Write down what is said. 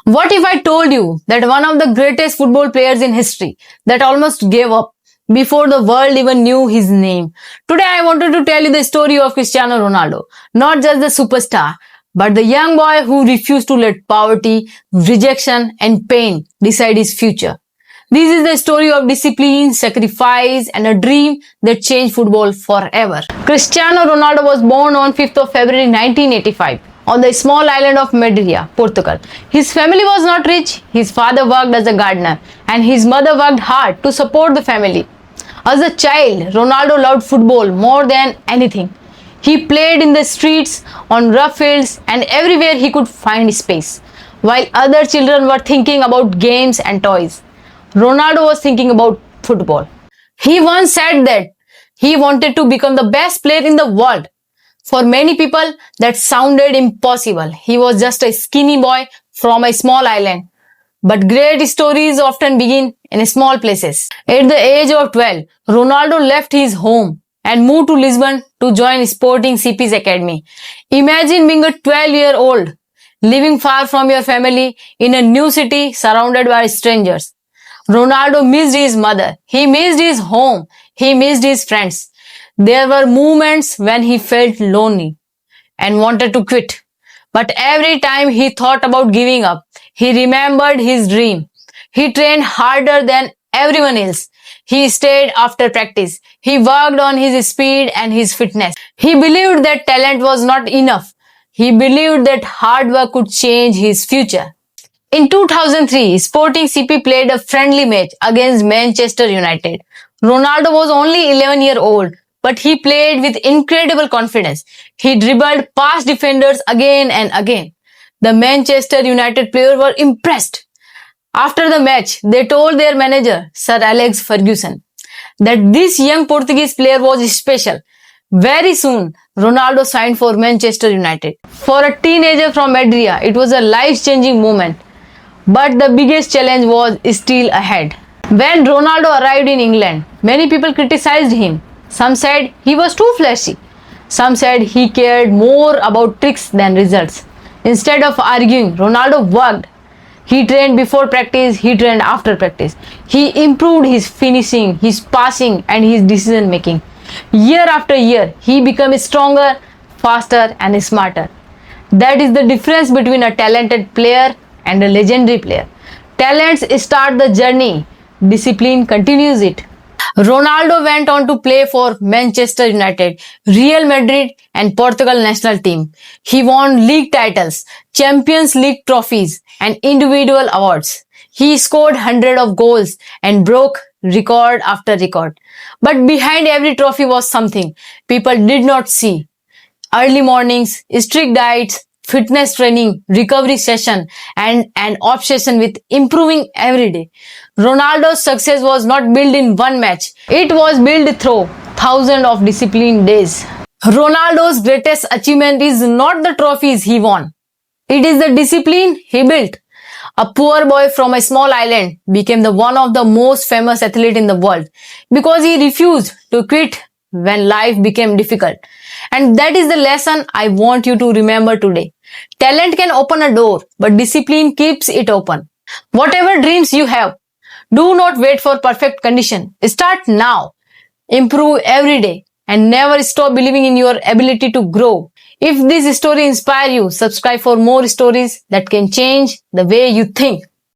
What if I told you that one of the greatest football players in history that almost gave up before the world even knew his name? Today I wanted to tell you the story of Cristiano Ronaldo, not just the superstar, but the young boy who refused to let poverty, rejection and pain decide his future. This is the story of discipline, sacrifice and a dream that changed football forever. Cristiano Ronaldo was born on 5th of February 1985 on the small island of Madeira, Portugal. His family was not rich. His father worked as a gardener and his mother worked hard to support the family. As a child, Ronaldo loved football more than anything. He played in the streets, on rough fields and everywhere he could find space. While other children were thinking about games and toys, Ronaldo was thinking about football. He once said that he wanted to become the best player in the world. For many people, that sounded impossible. He was just a skinny boy from a small island. But great stories often begin in small places. At the age of 12, Ronaldo left his home and moved to Lisbon to join Sporting CP's academy. Imagine being a 12-year-old, living far from your family in a new city surrounded by strangers. Ronaldo missed his mother. He missed his home. He missed his friends. There were moments when he felt lonely and wanted to quit. But every time he thought about giving up, he remembered his dream. He trained harder than everyone else. He stayed after practice. He worked on his speed and his fitness. He believed that talent was not enough. He believed that hard work could change his future. In 2003, Sporting CP played a friendly match against Manchester United. Ronaldo was only 11 years old, but he played with incredible confidence. He dribbled past defenders again and again. The Manchester United players were impressed. After the match, they told their manager, Sir Alex Ferguson, that this young Portuguese player was special. Very soon, Ronaldo signed for Manchester United. For a teenager from Madeira, it was a life-changing moment. But the biggest challenge was still ahead. When Ronaldo arrived in England, many people criticized him. Some said he was too flashy. Some said he cared more about tricks than results. Instead of arguing, Ronaldo worked. He trained before practice, he trained after practice. He improved his finishing, his passing and his decision making. Year after year, he became stronger, faster and smarter. That is the difference between a talented player and a legendary player. Talents start the journey, discipline continues it. Ronaldo went on to play for Manchester United, Real Madrid and Portugal national team. He won league titles, Champions League trophies and individual awards. He scored hundreds of goals and broke record after record. But behind every trophy was something people did not see. Early mornings, strict diets, fitness training, recovery session and an obsession with improving every day. Ronaldo's success was not built in one match. It was built through thousands of disciplined days. Ronaldo's greatest achievement is not the trophies he won. It is the discipline he built. A poor boy from a small island became one of the most famous athletes in the world because he refused to quit when life became difficult. And that is the lesson I want you to remember today. Talent can open a door, but discipline keeps it open. Whatever dreams you have, do not wait for perfect condition. Start now. Improve every day and never stop believing in your ability to grow. If this story inspires you, subscribe for more stories that can change the way you think.